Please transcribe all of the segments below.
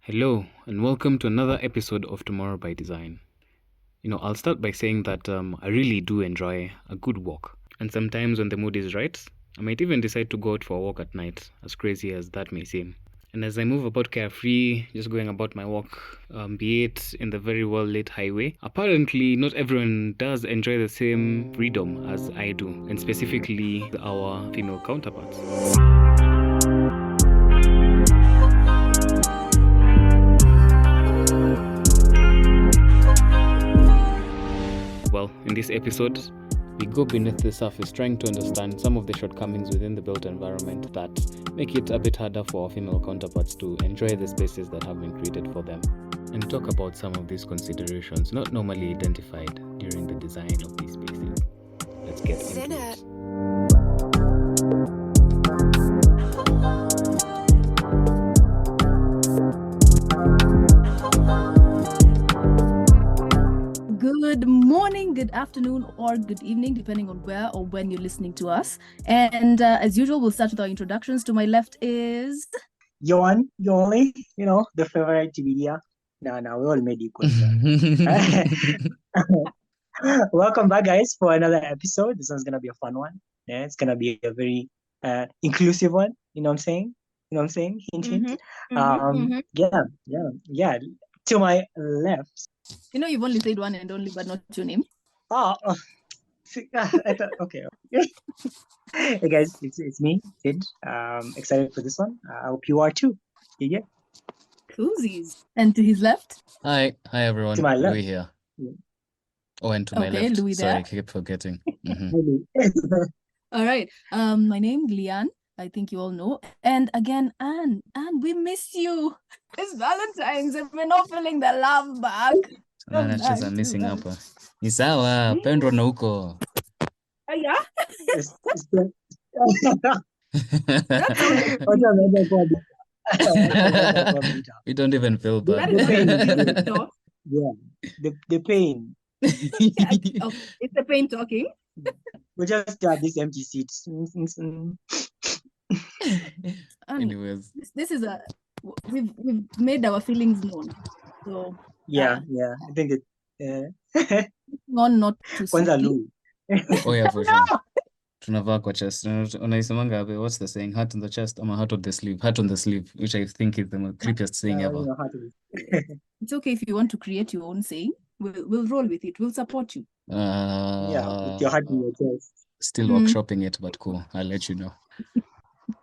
Hello, and welcome to another episode of Tomorrow by Design. I'll start by saying that I really do enjoy a good walk. And sometimes when the mood is right, I might even decide to go out for a walk at night, as crazy as that may seem. And as I move about carefree, just going about my walk, be it in the very well lit highway, apparently not everyone does enjoy the same freedom as I do, and specifically our female counterparts. Well, in this episode, we go beneath the surface trying to understand some of the shortcomings within the built environment that make it a bit harder for our female counterparts to enjoy the spaces that have been created for them, and talk about some of these considerations not normally identified during the design of these spaces. Let's get into it. Good morning, good afternoon, or good evening, depending on where or when you're listening to us. And as usual, we'll start with our introductions. To my left is... Yohan, Yoli, the favorite media. No, we all made equal. Welcome back, guys, for another episode. This one's going to be a fun one. Yeah, it's going to be a very inclusive one. You know what I'm saying? Hint, hint. Yeah. To my left. You've only said one and only, but not your name. I thought, okay. Hey guys, it's me, Sid. Excited for this one. I hope you are too. Yeah. Coolsies. And to his left? Hi everyone. To my left. Louis here. Yeah. Oh, and to my left. Louis there. Sorry, I keep forgetting. All right. My name is Leanne. I think you all know. And again, Anne, we miss you. It's Valentine's and we're not feeling the love back. I'm missing up. Ni sawa, pendwa na huko. Yeah? We don't even feel bad. Yeah, the pain. It's the pain talking. We just have these empty seats. Anyways, this is we've made our feelings known. So yeah, I think it. Not to Louis. Oh yeah, for sure. Tunavaa kwa chest. Unaisemanga, what's the saying? Heart on the chest, or heart on the sleeve? Heart on the sleeve, which I think is the creepiest saying ever. It's okay if you want to create your own saying. We'll roll with it. We'll support you. Yeah, with your heart in your chest. Still workshopping it, but cool. I'll let you know.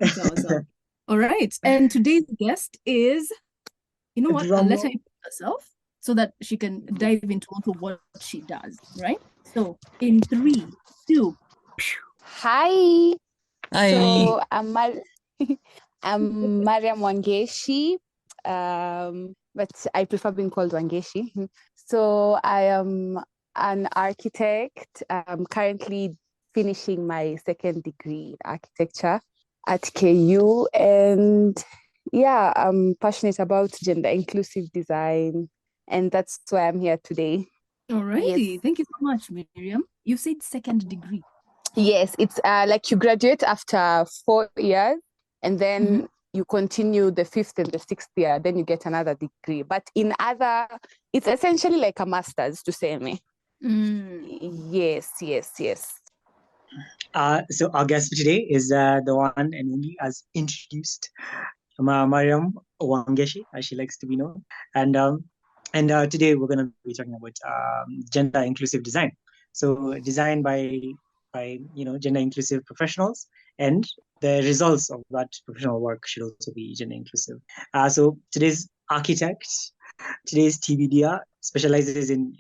So. All right. And today's guest is, I'll let her introduce herself so that she can dive into also what she does, right? So in 3, 2. Hi. So I'm Maryam Wangeshi, but I prefer being called Wangeshi. So I am an architect. I'm currently finishing my second degree in architecture at KU, and I'm passionate about gender inclusive design, and that's why I'm here today. All right. Yes. Thank you so much, Miriam. You said second degree. Yes, it's like you graduate after 4 years, and then you continue the 5th and the 6th year, then you get another degree. But it's essentially like a master's to say me. Yes. So our guest for today is the one and only, as introduced, Maryam Wangeshi, as she likes to be known. And today we're going to be talking about gender inclusive design. So design by gender inclusive professionals, and the results of that professional work should also be gender inclusive. So today's architect, today's TBDR specializes in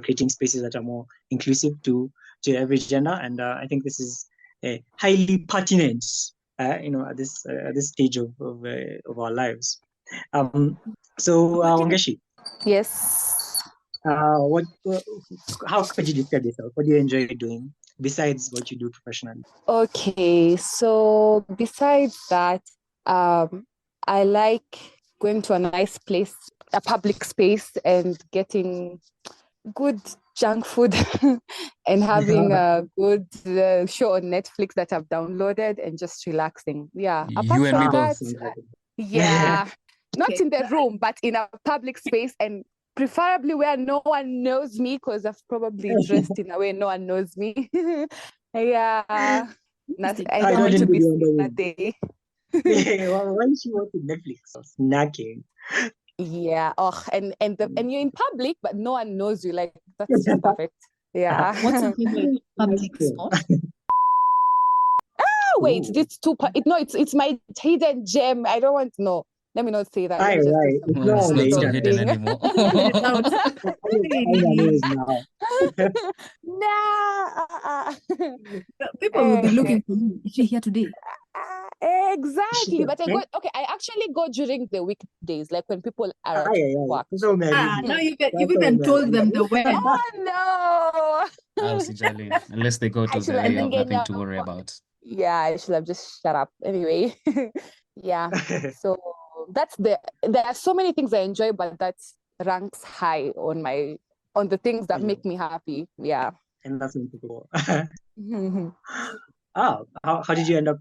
creating spaces that are more inclusive to every gender, and I think this is highly pertinent at this stage of our lives. So Wangeshi. Yes. How could you describe yourself? What do you enjoy doing besides what you do professionally? Okay, so besides that, I like going to a nice place, a public space, and getting good junk food and having a good show on Netflix that I've downloaded and just relaxing. Yeah. Apart You and me from both. that, yeah. not Okay. in the room, but in a public space, and preferably where no one knows me, because I've probably dressed in a way no one knows me. Yeah. I Interesting. don't I got want to into be the seen that underwear. day. Well, when she watching Netflix or snacking. Yeah. Oh, and you're in public, but no one knows you. Like, that's just perfect. Yeah. What's your favorite public That's spot? Wait, Ooh. it's too. No, it's my hidden gem. I don't want to know. Let me not say that. Let Aye, me just say right. It's something not It's on the not so without hidden internet. being. anymore. Let it out. I know now. Nah. People will be Eh, looking for you. Is she here today? exactly. But I actually go during the weekdays, like when people are at Aye. work. So maybe. Now you've That's even all told them the when. Oh I'll no. see, Jolly. Unless they go I to should there, have you have been nothing to worry about. Yeah, I should have just shut up. Anyway, yeah. So there are so many things I enjoy, but that ranks high on the things that make me happy. Yeah. And that's incredible. How did you end up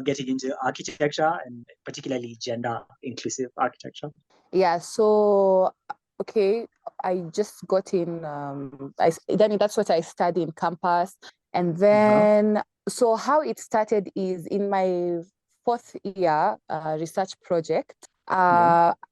getting into architecture and particularly gender inclusive architecture? Yeah, so okay, I just got in then that's what I studied in campus. And then so how it started is in my fourth year research project.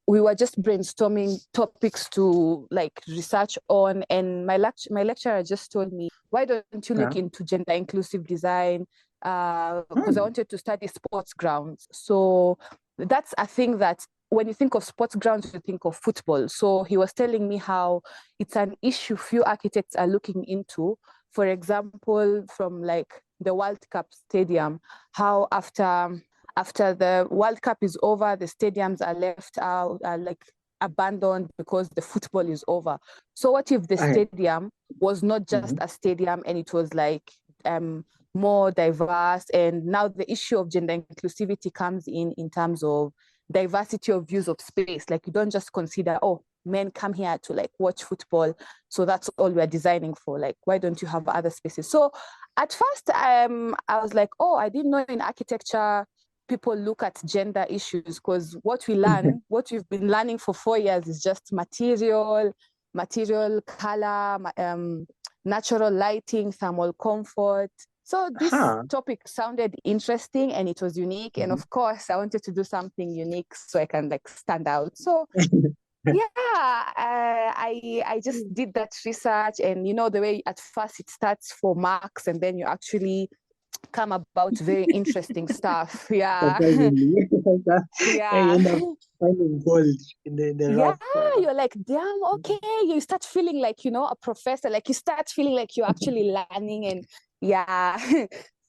We were just brainstorming topics to like research on, and my lecturer just told me, why don't you look into gender inclusive design? Because I wanted to study sports grounds. So that's a thing that when you think of sports grounds, you think of football. So he was telling me how it's an issue few architects are looking into. For example, from like the World Cup stadium, how after the World Cup is over, the stadiums are left out, are like abandoned because the football is over. So what if the stadium was not just a stadium and it was like more diverse? And now the issue of gender inclusivity comes in terms of diversity of views of space. Like, you don't just consider, oh, men come here to like watch football, so that's all we're designing for. Like, why don't you have other spaces? So at first I was like, oh, I didn't know in architecture people look at gender issues, because what we've been learning for 4 years is just material, color, natural lighting, thermal comfort. So this topic sounded interesting and it was unique. And of course, I wanted to do something unique so I can like stand out. So I just did that research, and the way at first it starts for marks and then you actually come about very interesting stuff. Yeah. Yeah. You end up finding gold in the rough. You're like, damn, okay. You start feeling like, a professor, like you start feeling like you're actually learning. And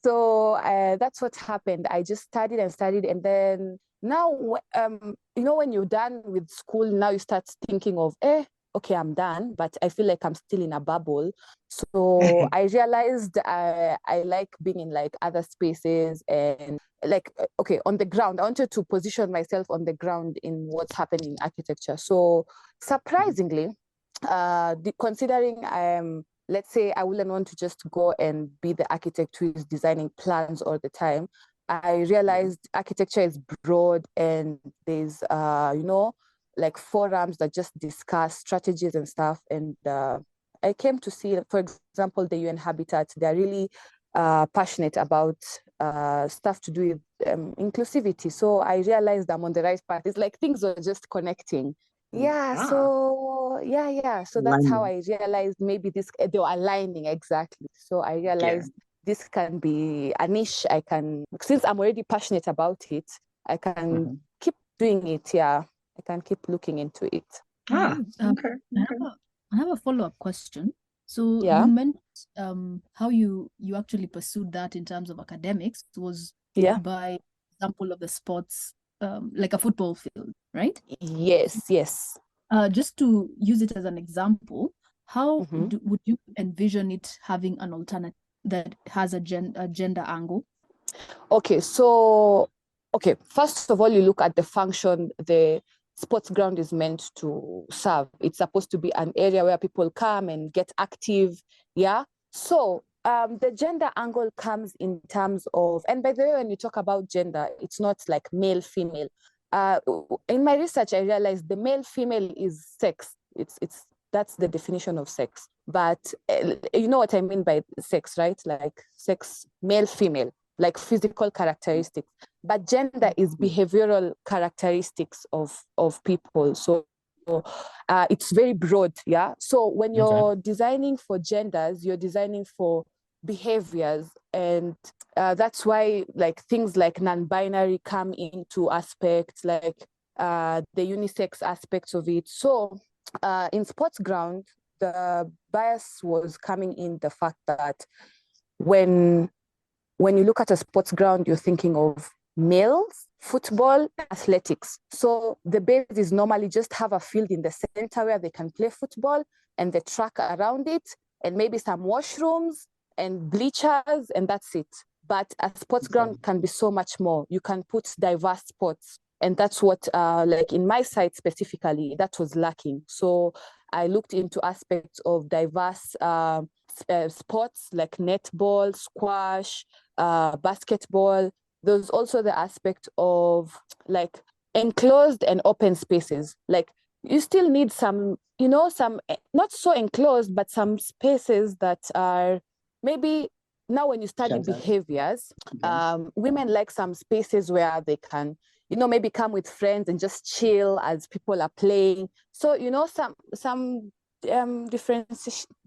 so that's what happened. I just studied, and then now, when you're done with school, now you start thinking of, okay, I'm done, but I feel like I'm still in a bubble. So I realized I like being in like other spaces, and like, okay, on the ground. I wanted to position myself on the ground in what's happening in architecture. So surprisingly, considering let's say I wouldn't want to just go and be the architect who is designing plans all the time. I realized architecture is broad, and there's like forums that just discuss strategies and stuff. And I came to see, for example, the UN Habitat. They're really passionate about stuff to do with inclusivity. So I realized I'm on the right path. It's like things are just connecting. So that's how I realized maybe they were aligning exactly. So I realized this can be a niche. Since I'm already passionate about it, I can keep doing it. I can keep looking into it. Okay. I have a follow-up question. So you meant how you actually pursued that in terms of academics was by example of the sports, like a football field, right? Yes. Just to use it as an example, how would you envision it having an alternative that has a gender angle? Okay, so first of all, you look at the function the sports ground is meant to serve. It's supposed to be an area where people come and get active. So the gender angle comes in terms of, and by the way, when you talk about gender, it's not like male, female. in my research, I realized the male-female is sex. That's the definition of sex. But you know what I mean by sex, right? Like sex, male-female, like physical characteristics. But gender is behavioral characteristics of people. So it's very broad, yeah? So when you're designing for genders, you're designing for behaviors, and that's why like things like non-binary come into aspects, like the unisex aspects of it. So in sports ground, the bias was coming in the fact that when you look at a sports ground, you're thinking of males, football, athletics. So the base is normally just have a field in the center where they can play football and the track around it, and maybe some washrooms and bleachers, and that's it. But a sports ground can be so much more. You can put diverse sports. And that's what, like in my site specifically, that was lacking. So I looked into aspects of diverse sports like netball, squash, basketball. There's also the aspect of like enclosed and open spaces. Like you still need some, some not so enclosed, but some spaces that are maybe now when you study behaviors, women like some spaces where they can, maybe come with friends and just chill as people are playing. So, some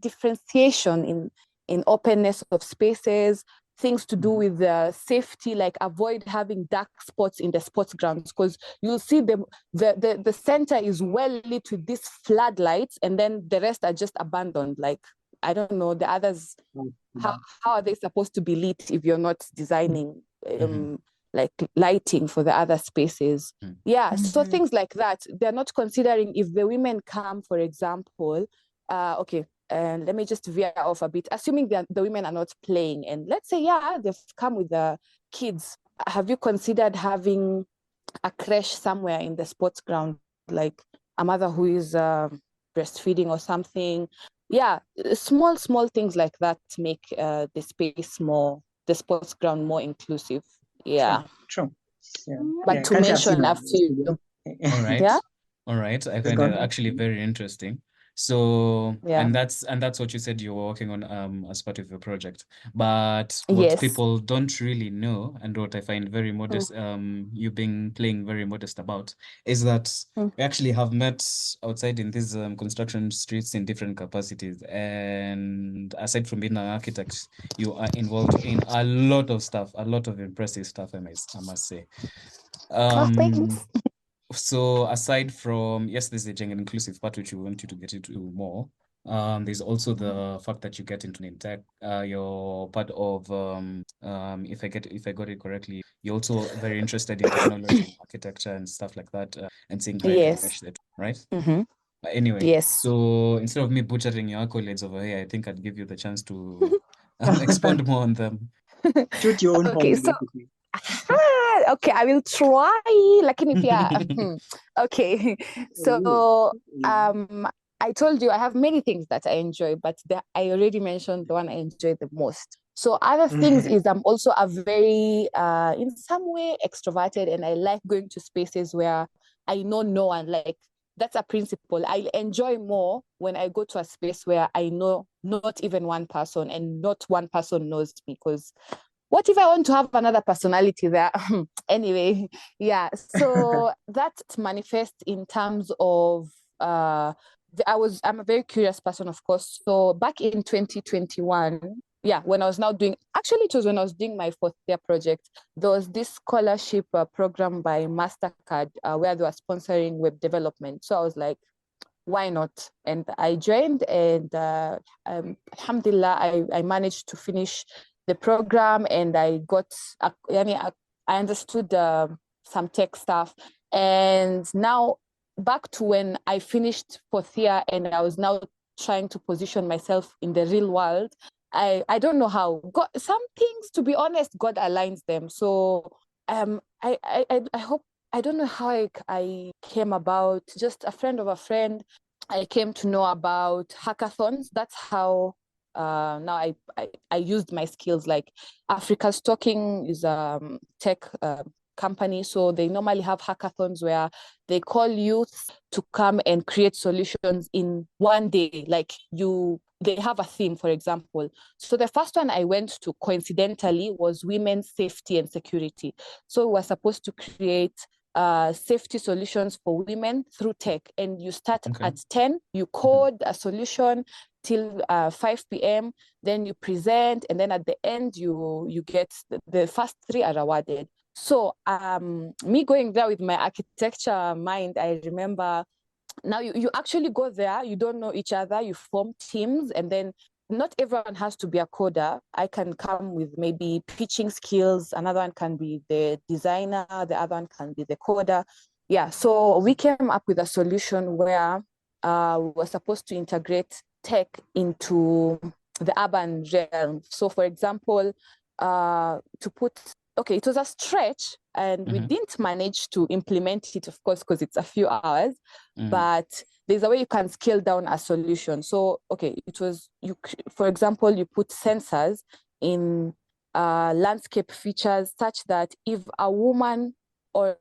differentiation in openness of spaces, things to do with safety, like avoid having dark spots in the sports grounds, because you'll see the center is well lit with these floodlights, and then the rest are just abandoned. Like, I don't know, the others, how are they supposed to be lit if you're not designing like lighting for the other spaces? So things like that, they're not considering if the women come, for example, and let me just veer off a bit, assuming that the women are not playing, and let's say they've come with the kids. Have you considered having a creche somewhere in the sports ground, like a mother who is breastfeeding or something? Small things like that make the sports ground more inclusive. True. But to mention a few. All right. Yeah. All right. I find it actually very interesting. So, and that's what you said you were working on as part of your project. But what people don't really know, and what I find very modest, you being playing very modest about, is that we actually have met outside in these construction streets in different capacities. And aside from being an architect, you are involved in a lot of stuff, a lot of impressive stuff, I must say. Thanks. So aside from, there's the gender inclusive part, which we want you to get into more. There's also the fact that you get into in tech. You're part of, if I got it correctly, you're also very interested in technology, architecture, and stuff like that, and seeing how you can mesh that, right? But anyway, so instead of me butchering your accolades over here, I think I'd give you the chance to expand more on them. Shoot your own horn, basically. Okay, I will try. Okay. So I told you I have many things that I enjoy, but I already mentioned the one I enjoy the most. So other things is I'm also a very in some way extroverted, and I like going to spaces where I know no one. Like, that's a principle. I enjoy more when I go to a space where I know not even one person, and not one person knows me, because what if I want to have another personality there? Anyway, so that manifests in terms of I'm a very curious person, of course. So back in 2021, when I was it was when I was doing my fourth year project, there was this scholarship program by MasterCard where they were sponsoring web development. So I was like, why not? And I joined, and alhamdulillah, I managed to finish the program, and I got, I understood some tech stuff. And now back to when I finished fourth year, and I was now trying to position myself in the real world. I don't know how. Some things, to be honest, God aligns them. So I hope, I don't know how I came about, just a friend of a friend. I came to know about hackathons. That's how now I used my skills. Like, Africa's Talking is a tech company. So they normally have hackathons where they call youth to come and create solutions in one day. Like they have a theme, for example. So the first one I went to coincidentally was women's safety and security. So we were supposed to create safety solutions for women through tech. And you start at 10, you code a solution till 5 p.m. Then you present, and then at the end you get the first 3 are awarded. So me going there with my architecture mind, I remember now you actually go there, you don't know each other, you form teams, and then not everyone has to be a coder. I can come with maybe pitching skills. Another one can be the designer. The other one can be the coder. Yeah, so we came up with a solution where we were supposed to integrate tech into the urban realm. So for example, it was a stretch, and we didn't manage to implement it, of course, because it's a few hours, but there's a way you can scale down a solution. So, for example, you put sensors in landscape features such that if a woman or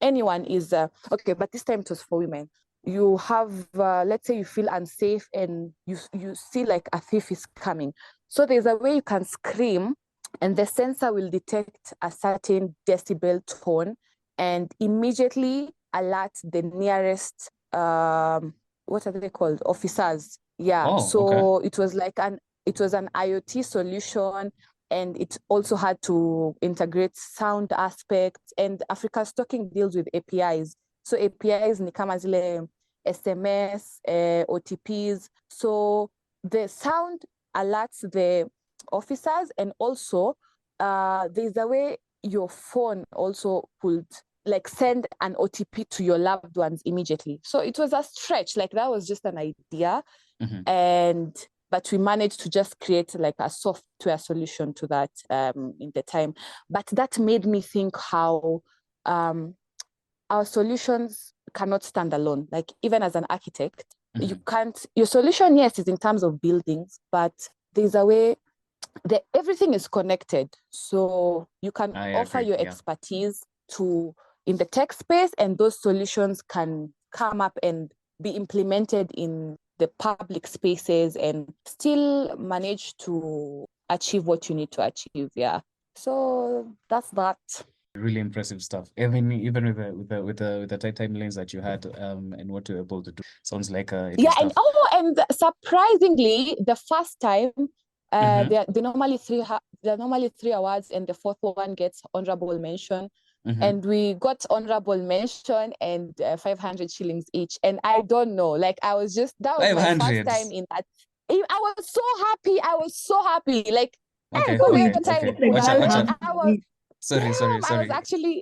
anyone is, but this time it was for women, you have, let's say you feel unsafe and you see like a thief is coming. So there's a way you can scream, and the sensor will detect a certain decibel tone and immediately alert the nearest, what are they called? Officers. Yeah. It was like an IoT solution, and it also had to integrate sound aspects. And Africa Stocking deals with APIs. So APIs ni kama zile SMS, OTPs. So the sound alerts the officers, and also there's a way your phone also could like send an OTP to your loved ones immediately. So it was a stretch, like that was just an idea. But we managed to just create like a software solution to that in the time. But that made me think how our solutions cannot stand alone. Like even as an architect, you can't, your solution, yes, is in terms of buildings, but there's a way that everything is connected. So you can offer your expertise in the tech space, and those solutions can come up and be implemented in the public spaces and still manage to achieve what you need to achieve. Yeah. So that's that. Really impressive stuff. Even with the tight timelines that you had, and what you were able to do, sounds like and surprisingly, the first time they're normally three awards, and the fourth one gets honorable mention. And we got honorable mention and 500 shillings each. And I don't know, like that was my first time in that. I was so happy. Like, okay. Sorry. I was actually,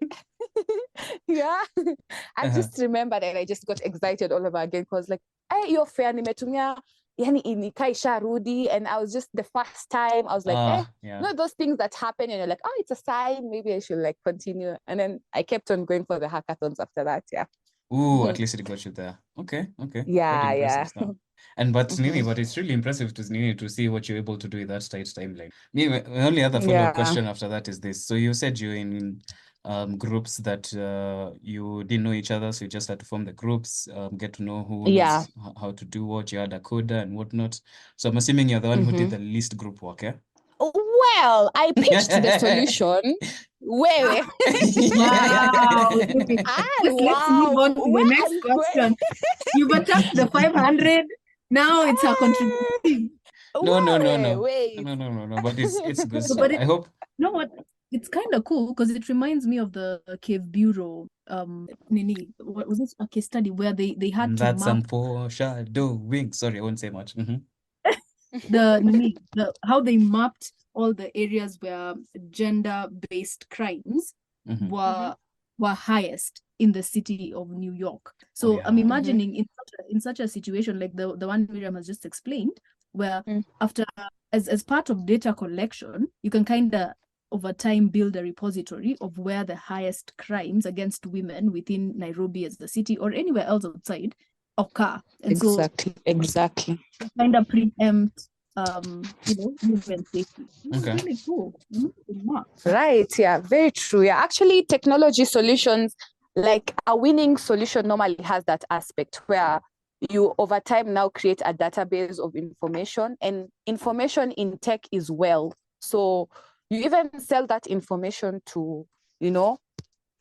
yeah. I just remembered, and I just got excited all over again, because like, hiyo fair nimetumia, yani inikaisha rudi, and I was just the first time I was like, those things that happen, and you're like, oh, it's a sign, maybe I should like continue. And then I kept on going for the hackathons after that. Yeah. Ooh, at least it got you there. Okay. Yeah. And but Nini, but it's really impressive to see what you're able to do with that tight timeline. My only other follow-up question after that is this. So you said you're in groups that you didn't know each other, so you just had to form the groups, get to know who knows how to do what. You had a coder and whatnot. So I'm assuming you're the one who did the least group work, yeah? Well, I pitched the solution. Wow. Let's move on to the next question. You've attacked the 500. Now it's a contribution. No. But it's good stuff. I hope. You know what? It's kind of cool because it reminds me of the Cave Bureau. What was this? A case study where they had to map. That's some foreshadowing. Sorry, I won't say much. How they mapped all the areas where gender-based crimes were highest in the city of New York. So I'm imagining in such a situation like the one Miriam has just explained, where after as part of data collection, you can kind of over time build a repository of where the highest crimes against women within Nairobi as the city or anywhere else outside occur. And exactly. kind of preempt human safety. This Okay. is really cool. Right, yeah, very true. Yeah, actually, technology solutions, like a winning solution, normally has that aspect where you over time now create a database of information, and information in tech is wealth. So you even sell that information to,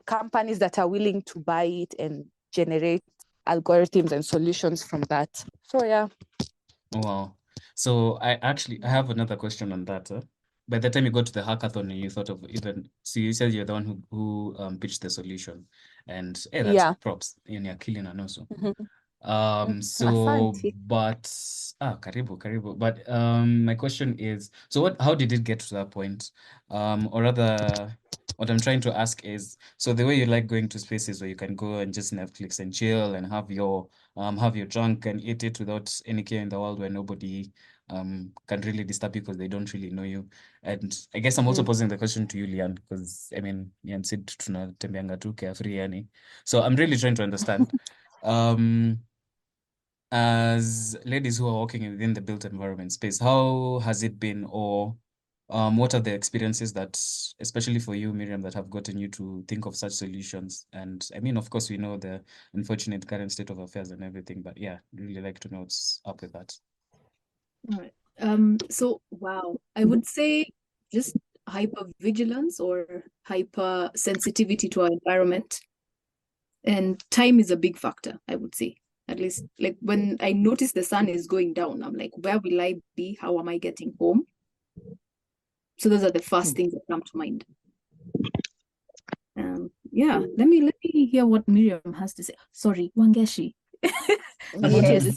companies that are willing to buy it and generate algorithms and solutions from that. So yeah. Wow. So I have another question on that. By the time you got to the hackathon, you thought of so you said you're the one who pitched the solution, and hey, that's Yeah. props. You're killing and also. Asante. But karibu. But my question is, so how did it get to that point? Or rather, what I'm trying to ask is, so the way you like going to spaces where you can go and just Netflix and chill and have your junk and eat it without any care in the world, where nobody can really disturb you because they don't really know you. And I guess I'm also posing the question to you, Leanne, because I mean, Leanne said tunatembeanga tu carefree yani. So I'm really trying to understand. As ladies who are working within the built environment space, how has it been, or what are the experiences that, especially for you, Miriam, that have gotten you to think of such solutions? And I mean, of course, we know the unfortunate current state of affairs and everything, but yeah, really like to know what's up with that. All right. So wow, I would say just hypervigilance or hyper sensitivity to our environment. And time is a big factor, I would say. At least like when I notice the sun is going down, I'm like, where will I be? How am I getting home? So those are the first things that come to mind. Yeah, let me hear what Miriam has to say. Sorry, Wangeshi.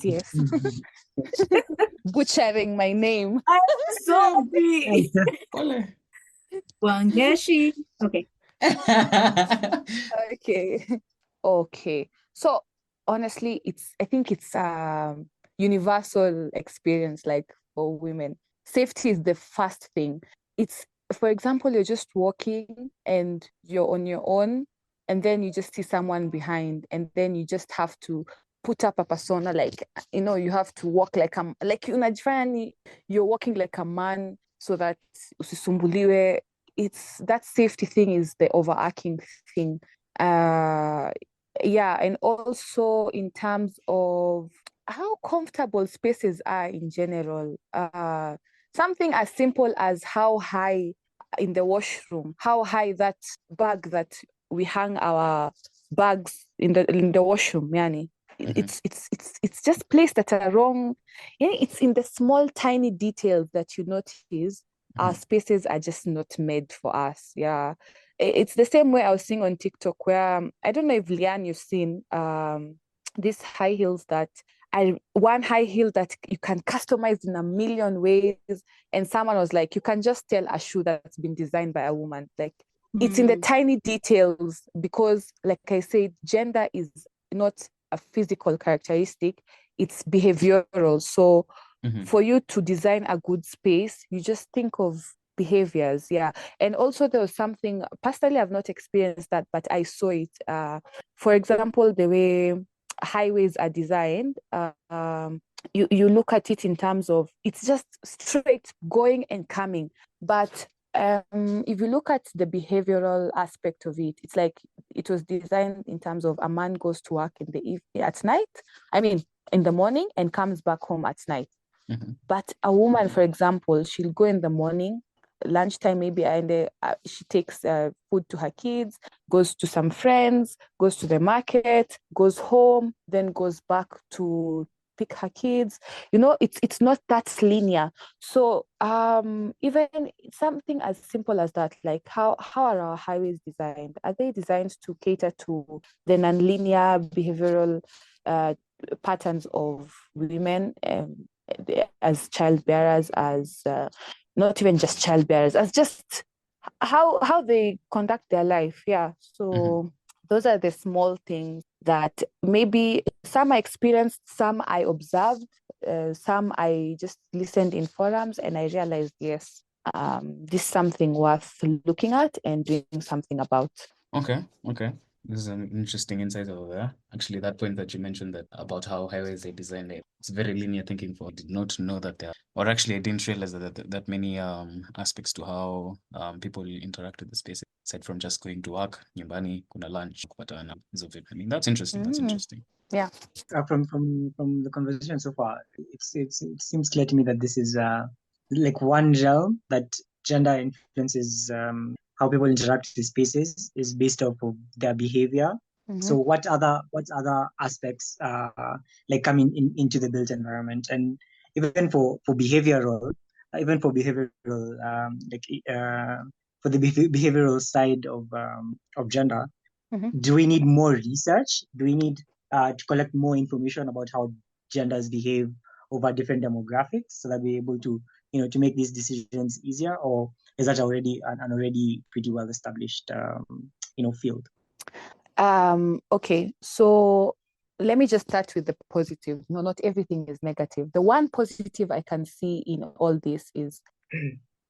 Yes. Butchering my name. I'm sorry. Wangeshi. Okay. Okay. So honestly, I think it's a universal experience, like for women. Safety is the first thing. It's, for example, you're just walking and you're on your own, and then you just see someone behind, and then you just have to put up a persona, like, you have to walk like you're walking like a man so that usisumbuliwe. It's that safety thing is the overarching thing. Yeah, and also in terms of how comfortable spaces are in general. Something as simple as how high in the washroom, how high that bag that we hang our bags in the washroom, yani. It's just placed at a wrong. Yeah, it's in the small tiny details that you notice. Our spaces are just not made for us. Yeah, it's the same way I was seeing on TikTok, where I don't know if Leanne you've seen these high heels that one high heel that you can customize in a million ways, and someone was like, you can just tell a shoe that's been designed by a woman. Like, it's in the tiny details, because like I said, gender is not a physical characteristic, it's behavioral. So for you to design a good space, you just think of behaviors. Yeah. And also there was something, personally I've not experienced that, but I saw it. For example, the way highways are designed, you look at it in terms of it's just straight going and coming. But if you look at the behavioral aspect of it, it's like it was designed in terms of a man goes to work at night, in the morning, and comes back home at night. But a woman, for example, she'll go in the morning, lunchtime maybe, and she takes food to her kids, goes to some friends, goes to the market, goes home, then goes back to pick her kids. It's not that linear. So even something as simple as that, like how are our highways designed? Are they designed to cater to the nonlinear behavioral patterns of women, as childbearers, as not even just childbearers, as just how they conduct their life? Yeah. So those are the small things that maybe some I experienced, some I observed, some I just listened in forums, and I realized, yes, this is something worth looking at and doing something about. Okay. This is an interesting insight over there. Actually, that point that you mentioned that about how highways are designed, it's very linear thinking. For I did not know that there, or actually, I didn't realize that many aspects to how people interact with the space, aside from just going to work, nyumbani, kuna lunch, kupatana, is of it. I mean, that's interesting. That's interesting. Yeah. From the conversation so far, it seems clear to me that this is like one realm that gender influences how people interact with spaces is based off of their behavior. So what other aspects like come into the built environment, and even for behavioral, like for the behavioral side of gender, do we need more research? Do we need to collect more information about how genders behave over different demographics so that we're able to, to make these decisions easier? Or is that already an already pretty well established, field? Okay, so let me just start with the positive. No, not everything is negative. The one positive I can see in all this is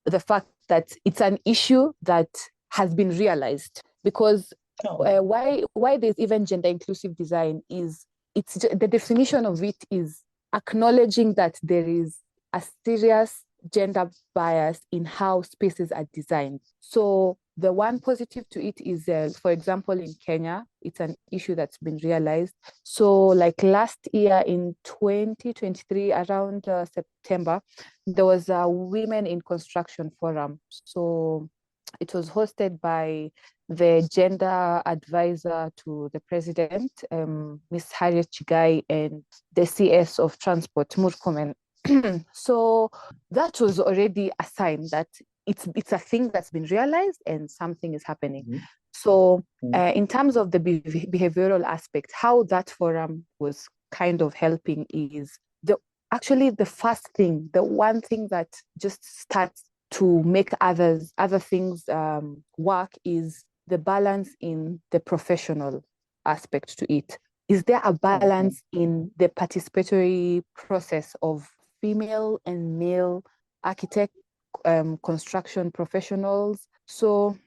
the fact that it's an issue that has been realized, because why there's even gender inclusive design is the definition of it is acknowledging that there is a serious gender bias in how spaces are designed. So the one positive to it is, for example, in Kenya, it's an issue that's been realized. So like last year in 2023, around September, there was a Women in Construction Forum. So it was hosted by the gender advisor to the president, Ms. Harriet Chigai, and the CS of Transport, Murkomen. So that was already a sign that it's a thing that's been realized and something is happening. So in terms of the behavioral aspect, how that forum was kind of helping is actually the first thing, the one thing that just starts to make other things work is the balance in the professional aspect to it. Is there a balance in the participatory process of female and male architect construction professionals? So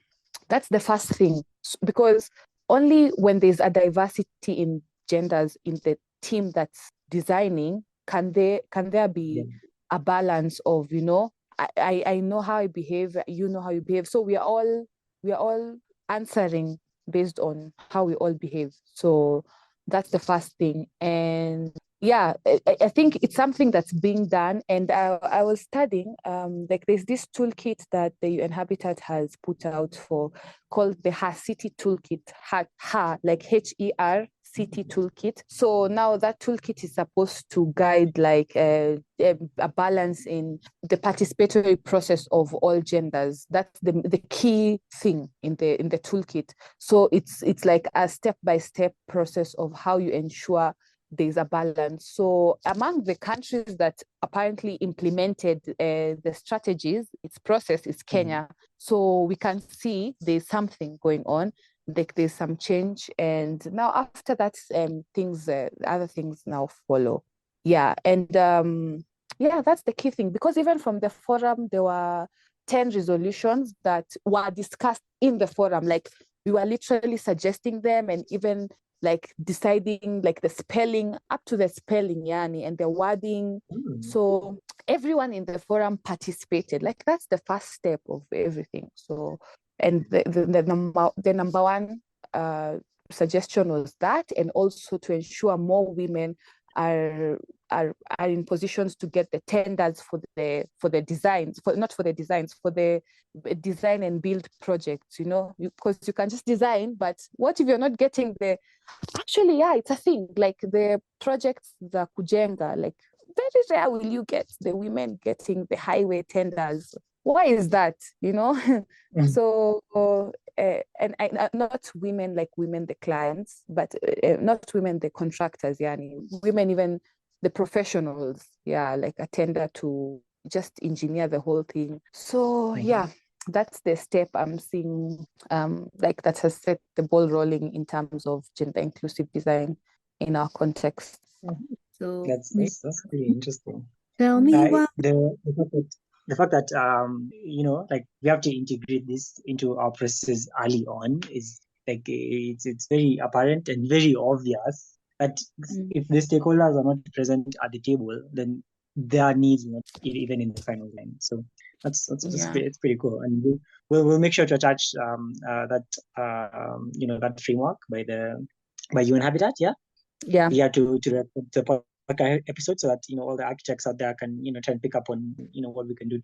that's the first thing, because only when there's a diversity in genders in the team that's designing can there be a balance of, I know how I behave, you know how you behave, so we are all answering based on how we all behave. So that's the first thing. And yeah, I think it's something that's being done. And I was studying, like there's this toolkit that the UN Habitat has put out called the Her City Toolkit, like HER City Toolkit. So now that toolkit is supposed to guide like a balance in the participatory process of all genders. That's the key thing in the toolkit. So it's like a step-by-step process of how you ensure there's a balance. So among the countries that apparently implemented the strategies, its process is Kenya. So we can see there's something going on, like there's some change. And now after that, other things now follow. Yeah, and yeah, that's the key thing, because even from the forum, there were 10 resolutions that were discussed in the forum. Like we were literally suggesting them and even like deciding like the spelling, up to the spelling, yani, and the wording. So everyone in the forum participated. Like that's the first step of everything. So, and the number one suggestion was that, and also to ensure more women are in positions to get the tenders for the designs, not for the designs, for the design and build projects, because you can just design, but what if you're not getting actually, yeah, it's a thing, like the projects, the kujenga, like very rare will you get the women getting the highway tenders. Why is that, So and not women like women the clients, but not women the contractors, yani women even the professionals, yeah, like a tender to just engineer the whole thing. So yeah, that's the step I'm seeing, like that has set the ball rolling in terms of gender inclusive design in our context. So that's pretty interesting. Tell me what the fact that like we have to integrate this into our processes early on is Like it's very apparent and very obvious that if the stakeholders are not present at the table, then their needs are not even in the final line. So it's pretty cool, and we'll make sure to attach that that framework by UN Habitat, to the podcast episode, so that all the architects out there can try and pick up on what we can do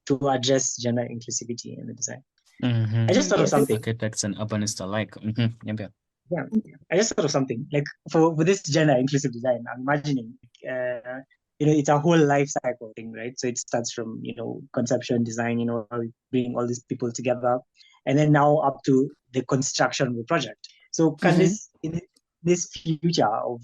to address gender inclusivity in the design. I just thought of something. Architects and urbanists alike. Yeah, I just thought of something like for this gender inclusive design. I'm imagining, it's a whole life cycle thing, right? So it starts from conception, design, how we bring all these people together, and then now up to the construction of the project. So can this future of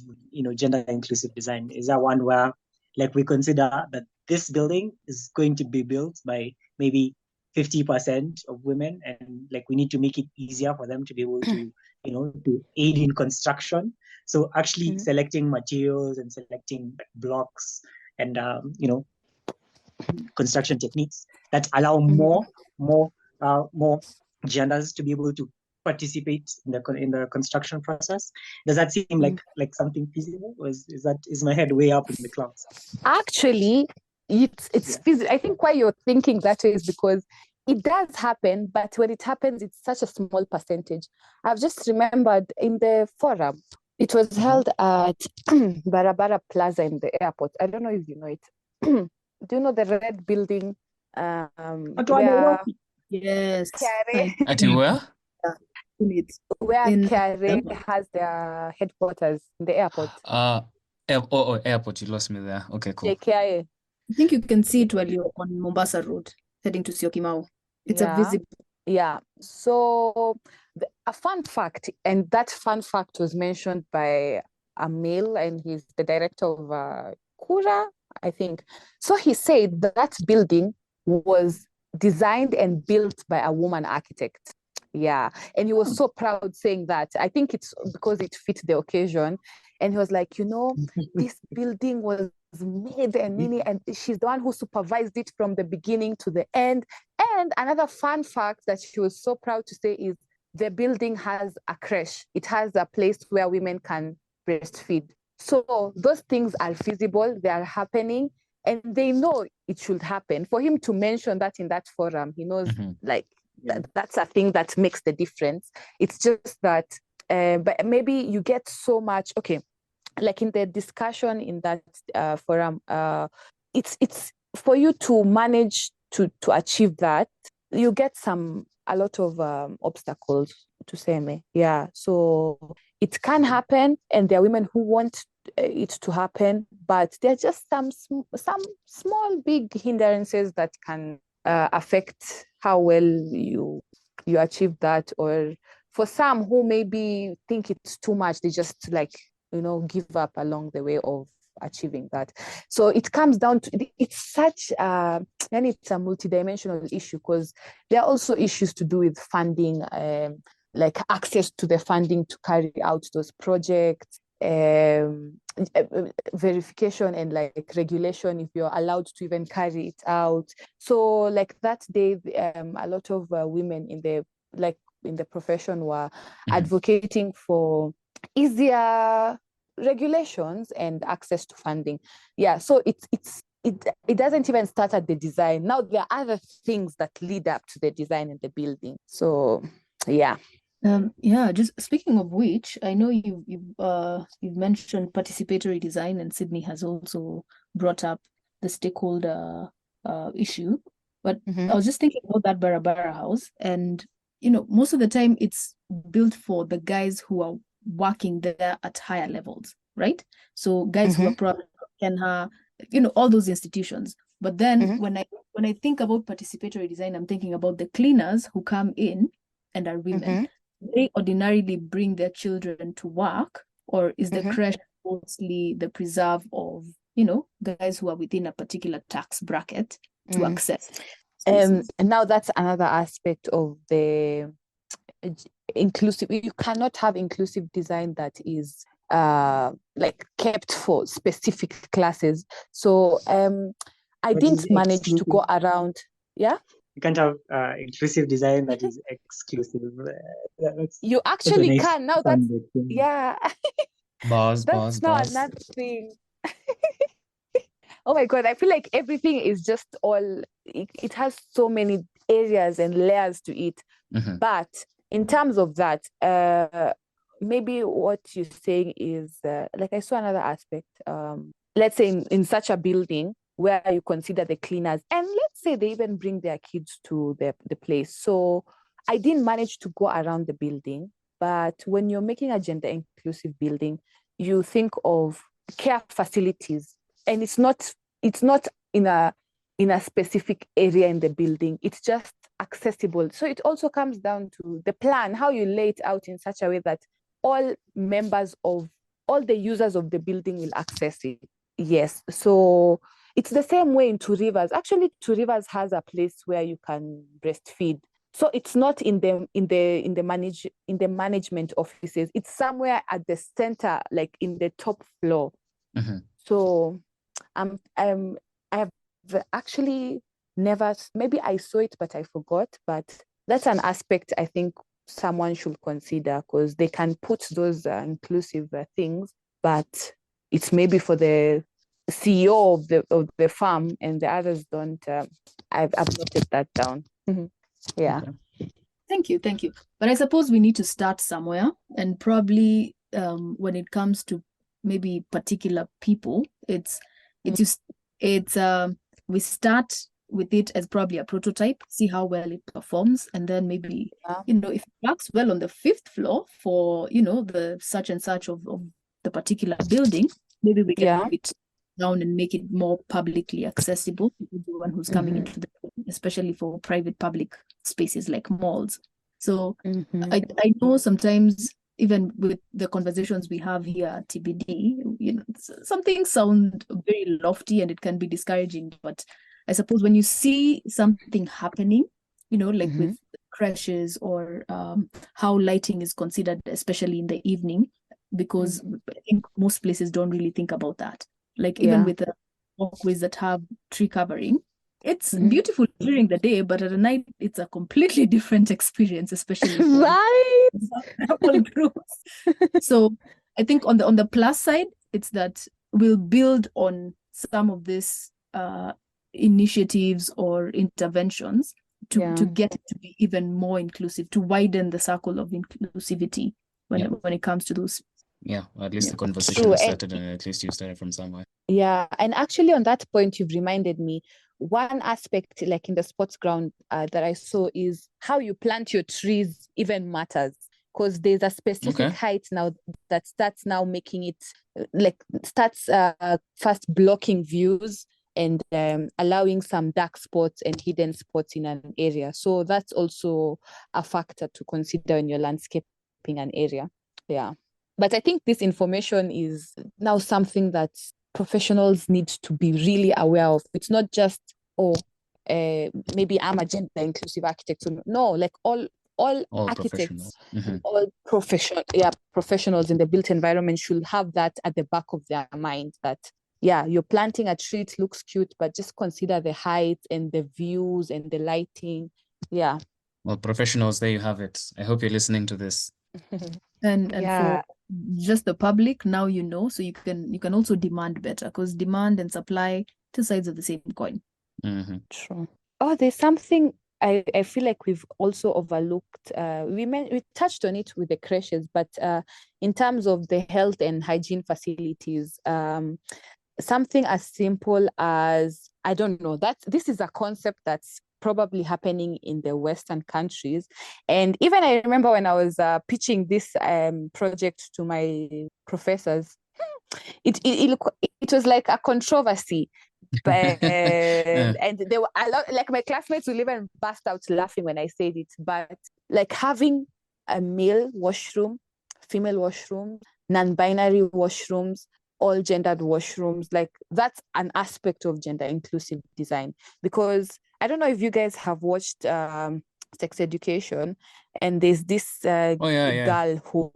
gender inclusive design, is that one where like we consider that this building is going to be built by maybe 50% of women, and like we need to make it easier for them to be able to to aid in construction. So actually selecting materials and selecting blocks and construction techniques that allow more genders to be able to participate in the construction process. Does that seem like something feasible, or is my head way up in the clouds? Actually, it's feasible. I think why you're thinking that is because it does happen, but when it happens, it's such a small percentage. I've just remembered in the forum, it was held at Barabara Plaza in the airport. I don't know if you know it. Do you know the red building? Where yes. At where? Where Care has their headquarters in the airport. Airport. You lost me there. Okay, cool. JKIA. I think you can see it while you're on Mombasa Road, heading to Syokimau. It's a visible. Yeah. So a fun fact, and that fun fact was mentioned by Amil, and he's the director of Kura, I think. So he said that building was designed and built by a woman architect. Yeah. And he was so proud saying that. I think it's because it fit the occasion. And he was like, this building was made and she's the one who supervised it from the beginning to the end. And another fun fact that she was so proud to say is the building has a creche. It has a place where women can breastfeed. So those things are feasible, they are happening, and they know it should happen. For him to mention that in that forum, he knows that's a thing that makes the difference. It's just that, but maybe you get so much, like in the discussion in that forum, it's for you to manage to achieve that, you get a lot of obstacles to say me. Yeah, so it can happen, and there are women who want it to happen, but there are just some small big hindrances that can affect how well you achieve that. Or for some who maybe think it's too much, they just give up along the way of achieving that. So it comes down to, it's such and it's a multidimensional issue, because there are also issues to do with funding, like access to the funding to carry out those projects, verification and like regulation, if you're allowed to even carry it out. So like that day, a lot of women in the profession were advocating for easier regulations and access to funding. Yeah, so it doesn't even start at the design. Now there are other things that lead up to the design and the building. So yeah. Just speaking of which, I know you've mentioned participatory design, and Sydney has also brought up the stakeholder issue. But I was just thinking about that Barabara house, and most of the time it's built for the guys who are working there at higher levels, right? So guys who are probably Kenha, all those institutions. But then when I think about participatory design, I'm thinking about the cleaners who come in and are women. They ordinarily bring their children to work, or is the creche mostly the preserve of guys who are within a particular tax bracket to access? And now that's another aspect of the inclusive. You cannot have inclusive design that is like kept for specific classes. So I didn't manage to go around. Yeah. you can't have inclusive design that is exclusive. You That's a actually nice can now. fun That's bit, yeah. yeah. Bars, That's bars, now bars. another thing. Oh my God, I feel like everything is just all, it has so many areas and layers to it. Mhm. But in terms of that, maybe what you're saying is, like I saw another aspect, let's say in such a building where you consider the cleaners, and let's say they even bring their kids to the place. So I didn't manage to go around the building, but when you're making a gender inclusive building, you think of care facilities, and it's not in a specific area in the building. It's just accessible. So it also comes down to the plan, how you lay it out in such a way that all the users of the building will access it. Yes. So it's the same way in Two Rivers. Actually, Two Rivers has a place where you can breastfeed. So it's not in the management offices. It's somewhere at the center, like in the top floor. Mhm. So I have actually never, maybe I saw it, but I forgot. But that's an aspect I think someone should consider, because they can put those inclusive things, but it's maybe for the CEO of the farm, and the others don't. I've noted that down. Yeah. Okay. Thank you. But I suppose we need to start somewhere, and probably when it comes to maybe particular people, we start with it as probably a prototype, see how well it performs, and then maybe if it works well on the 5th floor for the such and such of the particular building, maybe we can move it down and make it more publicly accessible to everyone who's coming into the building, especially for private public spaces like malls. So I know sometimes, even with the conversations we have here at TBD, some things sound very lofty and it can be discouraging. But I suppose when you see something happening, like with crashes or how lighting is considered, especially in the evening, because I think most places don't really think about that. Like even with the walkways that have tree covering, it's beautiful during the day, but at night it's a completely different experience, especially for right all groups. So I think on the plus side, it's that we'll build on some of these initiatives or interventions to get it to be even more inclusive, to widen the circle of inclusivity when it comes to those. Yeah, at least the conversation started, and at least you started from somewhere. Yeah, and actually on that point, you've reminded me, one aspect like in the sports ground that I saw is how you plant your trees even matters, because there's a specific height now that starts now making it starts first blocking views and allowing some dark spots and hidden spots in an area. So that's also a factor to consider when you're landscaping an area. Yeah. But I think this information is now something that professionals need to be really aware of. It's not just, maybe I'm a gender inclusive architect. So no, like all architects, all professionals in the built environment should have that at the back of their mind, that you're planting a tree, it looks cute, but just consider the height and the views and the lighting. Yeah. Well, professionals, there you have it. I hope you're listening to this. And for just the public, now so you can also demand better, because demand and supply, two sides of the same coin. True. Oh, there's something I feel like we've also overlooked. We touched on it with the creches, but in terms of the health and hygiene facilities, something as simple as, I don't know, that this is a concept that's probably happening in the Western countries. And even I remember when I was pitching this project to my professors, it was like a controversy. But and there were a lot, like my classmates will even burst out laughing when I said it. But like having a male washroom, female washroom, non-binary washrooms, all gendered washrooms, like that's an aspect of gender inclusive design. Because I don't know if you guys have watched Sex Education, and there's this girl who,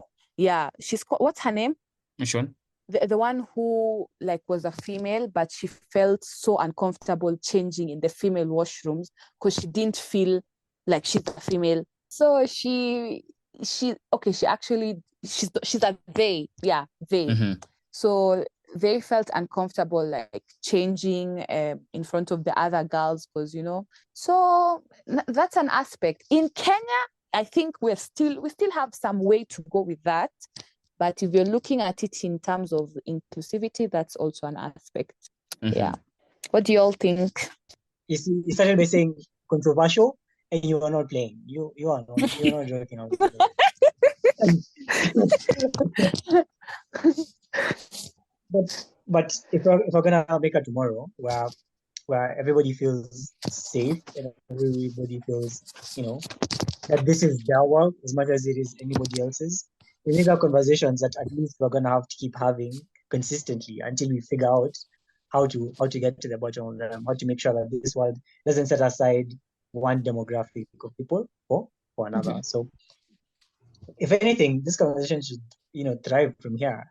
she's called, what's her name? Michonne. the one who like was a female, but she felt so uncomfortable changing in the female washrooms because she didn't feel like she's a female. So she's a they. Yeah, they. Mm-hmm. So they felt uncomfortable like changing in front of the other girls because, you know, so that's an aspect. In Kenya, I think we still have some way to go with that. But if you're looking at it in terms of inclusivity, that's also an aspect. Mm-hmm. Yeah. What do you all think? You see, you started by saying controversial, and you are not playing. You're not joking. But if we're gonna make a tomorrow where everybody feels safe and everybody feels, you know, that this is their world as much as it is anybody else's, these are conversations that at least we're gonna have to keep having consistently until we figure out how to get to the bottom of them, how to make sure that this world doesn't set aside one demographic of people for another. Mm-hmm. So if anything, this conversation should, you know, thrive from here.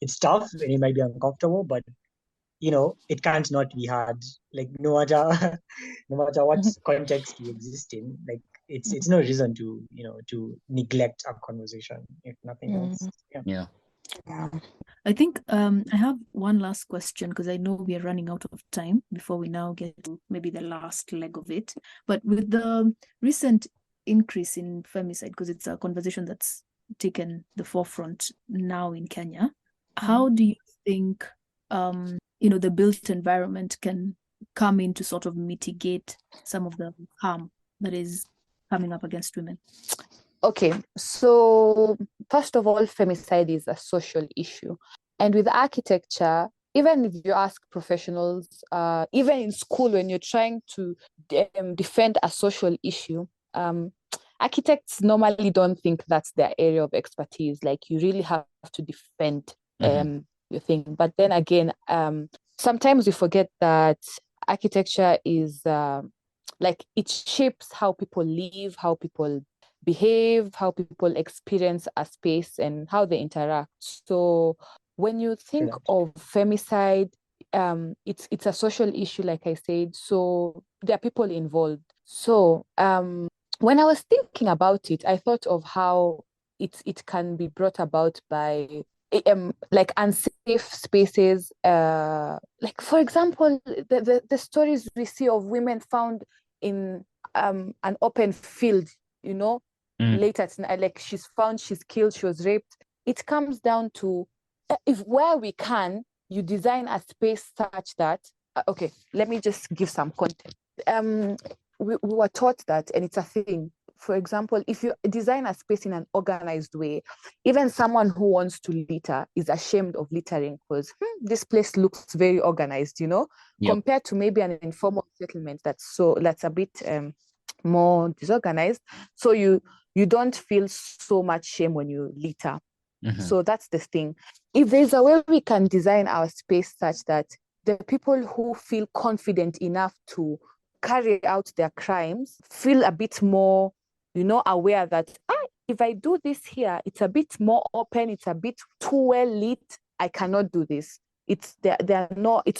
It's tough and it might be uncomfortable, but you know, it can't not be hard. Like no matter no matter what context we exist in, like it's no reason to, you know, to neglect our conversation, if nothing else. Yeah. I think I have one last question because I know we are running out of time before we now get to maybe the last leg of it. But with the recent increase in femicide, because it's a conversation that's taken the forefront now in Kenya, how do you think you know, the built environment can come in to sort of mitigate some of the harm that is coming up against women? Okay, so first of all, femicide is a social issue. And with architecture, even if you ask professionals, even in school, when you're trying to defend a social issue, architects normally don't think that's their area of expertise. Like you really have to defend your thing. But then again, sometimes we forget that architecture is like it shapes how people live, how people behave, how people experience a space and how they interact. So when you think of femicide, it's a social issue, like I said. So there are people involved. So when I was thinking about it, I thought of how it can be brought about by like unsafe spaces. Like for example, the stories we see of women found in an open field, you know, later at night, like she's found, she's killed, she was raped. It comes down to if where we can, you design a space such that okay, let me just give some context. We were taught that, and it's a thing. For example, if you design a space in an organized way, even someone who wants to litter is ashamed of littering because this place looks very organized, you know, compared to maybe an informal settlement that's a bit more disorganized. So you don't feel so much shame when you litter. So that's the thing. If there's a way we can design our space such that the people who feel confident enough to carry out their crimes feel a bit more, you know, aware that if I do this here, it's a bit more open, it's a bit too well lit, I cannot do this. It's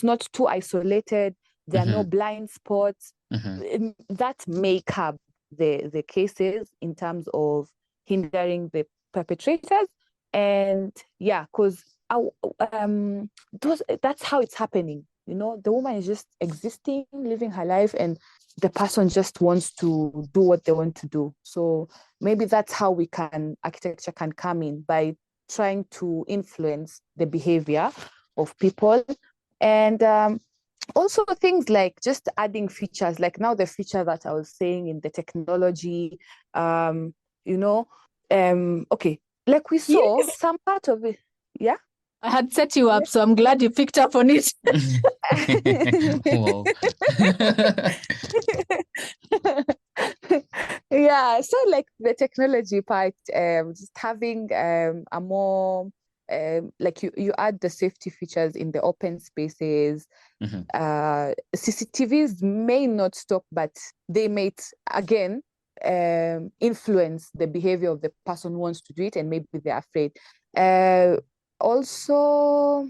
not too isolated, there are no blind spots. That may curb the cases in terms of hindering the perpetrators. And yeah, because that's how it's happening. You know, the woman is just existing, living her life, and the person just wants to do what they want to do. So maybe that's how architecture can come in, by trying to influence the behavior of people. And also things like just adding features, like now the feature that I was saying in the technology, you know, okay, like we saw some part of it. Yeah. I had set you up, so I'm glad you picked up on it. Wow. Yeah, so like the technology part, just having a more like you add the safety features in the open spaces. CCTVs may not stop, but they may again influence the behavior of the person who wants to do it, and maybe they're afraid. also,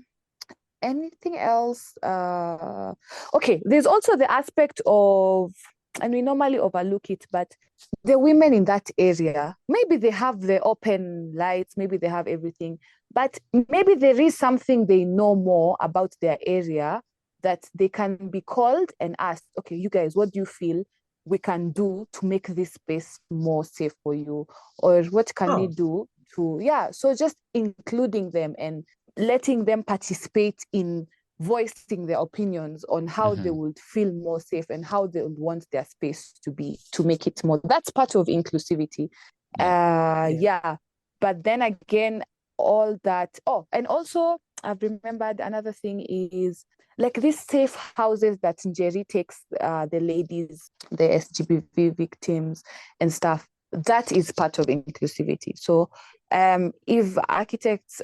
anything else? Okay, there's also the aspect of, and we normally overlook it, but the women in that area, maybe they have the open lights, maybe they have everything, but maybe there is something they know more about their area that they can be called and asked, okay, you guys, what do you feel we can do to make this space more safe for you? Or what can we do to, so just including them and letting them participate in voicing their opinions on how they would feel more safe and how they would want their space to be, to make it more. That's part of inclusivity. But then again, all that. Oh, and also I've remembered another thing is like these safe houses that Njeri takes the ladies, the SGBV victims and stuff. That is part of inclusivity. So if architects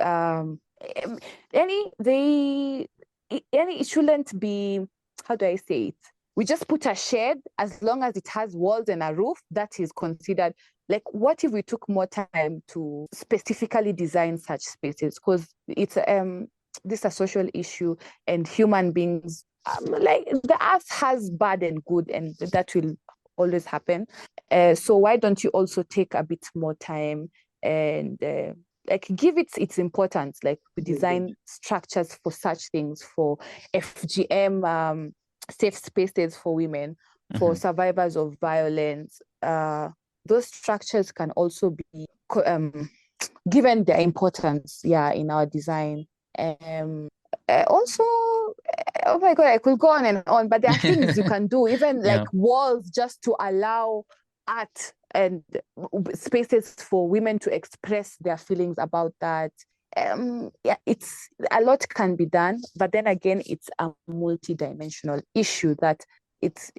it shouldn't be, how do I say it? We just put a shed, as long as it has walls and a roof, that is considered. Like, what if we took more time to specifically design such spaces? Because it's this is a social issue, and human beings, like the earth has bad and good, and that will always happen. So why don't you also take a bit more time and like give it its importance? Like we design structures for such things, for FGM, safe spaces for women, for survivors of violence. Those structures can also be given their importance, in our design. Also, oh my God, I could go on and on, but there are things you can do, even like walls, just to allow art and spaces for women to express their feelings about that. It's a lot can be done, but then again, it's a multi-dimensional issue that it's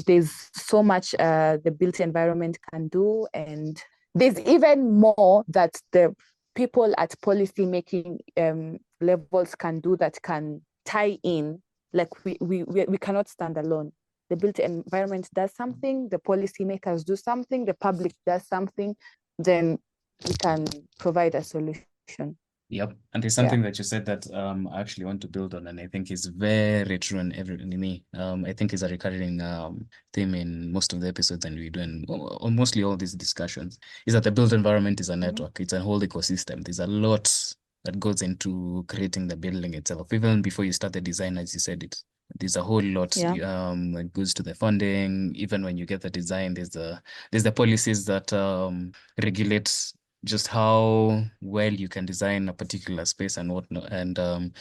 there's so much the built environment can do, and there's even more that the people at policy making levels can do that can tie in. Like we cannot stand alone. The built environment does something, the policymakers do something, the public does something, then we can provide a solution. Yep. And there's something that you said that I actually want to build on, and I think is very true in me. I think is a recurring theme in most of the episodes, and we do in mostly all these discussions, is that the built environment is a network. It's a whole ecosystem. There's a lot that goes into creating the building itself. Even before you start the design, as you said it, there's a whole lot that goes to the funding. Even when you get the design, there's the policies that regulate just how well you can design a particular space and whatnot. And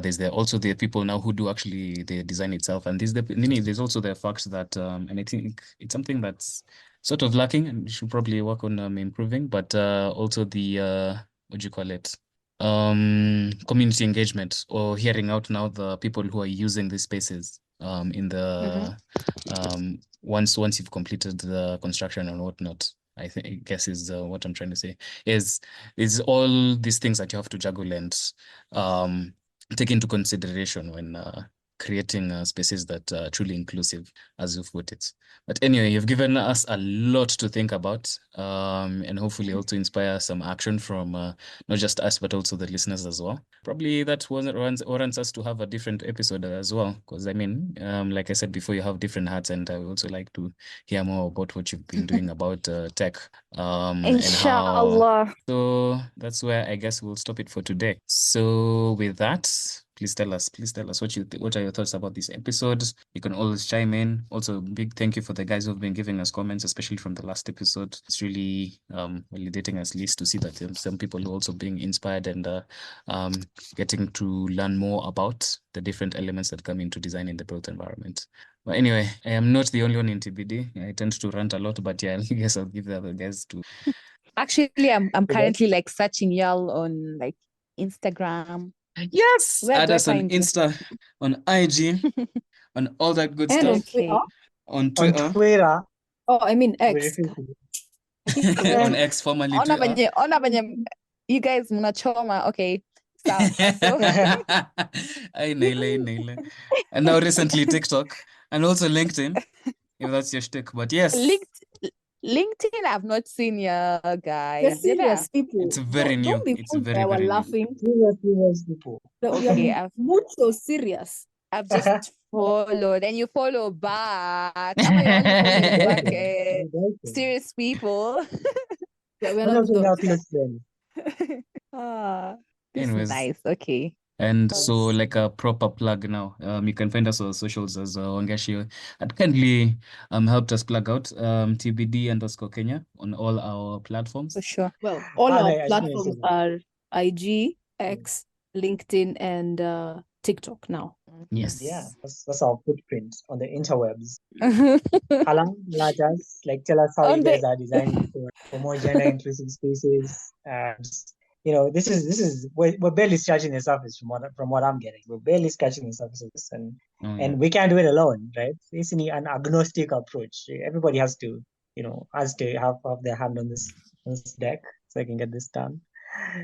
there's also the people now who do actually the design itself. And there's also the fact that, and I think it's something that's sort of lacking and should probably work on improving, but also the, what do you call it? Community engagement, or hearing out now the people who are using these spaces in the once you've completed the construction and whatnot. I guess is what I'm trying to say is all these things that you have to juggle and take into consideration when creating spaces that are truly inclusive, as you've put it. But anyway, you've given us a lot to think about, and hopefully also inspire some action from not just us, but also the listeners as well. Probably that warrants us to have a different episode as well, because I mean, like I said before, you have different hats, and I would also like to hear more about what you've been doing about tech. Inshallah. And how. So that's where I guess we'll stop it for today. So with that, please tell us what are your thoughts about this episode. You can always chime in. Also, big thank you for the guys who've been giving us comments, especially from the last episode. It's really validating us, at least, to see that some people are also being inspired and getting to learn more about the different elements that come into designing the built environment. But anyway, I am not the only one in TBD. I tend to rant a lot, but I guess I'll give the other guys to. Actually, I'm currently like searching y'all on like Instagram. Yes, add us on Insta, on IG, on all that good stuff. On Twitter. Oh, I mean X. On X, formerly Twitter. You guys munachoma. Okay. Naile. And now recently TikTok, and also LinkedIn, if that's your shtick. But yes. LinkedIn, I've not seen you They're guys. You're there? serious people. It's very new. Don't be It's fooled by very, our very new. laughing. Serious people. Okay, You're mucho serious. I've just followed, and you follow back. Am I only following back serious people? Yeah, we're We're not also now those. close friends. This is Anyways. nice. Okay. And so, like a proper plug now, you can find us on socials as Wangeshi had kindly helped us plug out TBD_Kenya on all our platforms. For sure. Well, all our I just wanna say platforms that. are IG, X, LinkedIn, and TikTok now. Yes. Yeah, that's our footprint on the interwebs. Alam, let us tell us how On you the- guys are designing for more gender inclusive spaces. You know, this is we're barely scratching the surface from what I'm getting. We're barely scratching the surface of this, and we can't do it alone, right? It's an agnostic approach. Everybody has to, has to have their hand on this deck so I can get this done.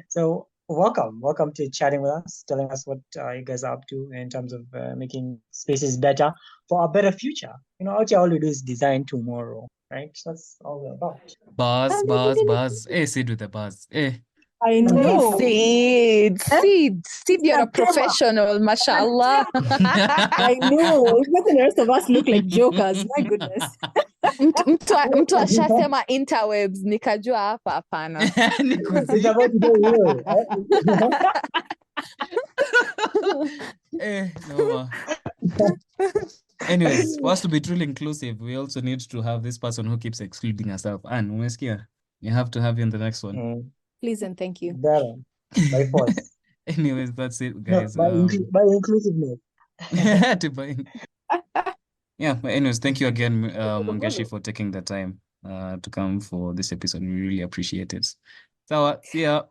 So welcome to chatting with us, telling us what you guys are up to in terms of making spaces better for a better future. You know, all we do is design tomorrow, right? So that's all we're about. Buzz. Hey, Sid with the buzz. Hey. I know. Sid, you're a September. professional, mashallah. I know. It's making the rest of us look like jokers. My goodness. Mtu ashasema interwebs nikajua hapa hapana. It's about to get real. No. Anyways, for us to be truly inclusive, we also need to have this person who keeps excluding herself. And umesikia, you have to have you in the next one. Please and thank you. Better by force. Anyways, that's it, No, guys. by inclusiveness. Yeah, but anyways, thank you again, Wangeshi, for taking the time to come for this episode. We really appreciate it. So, see ya.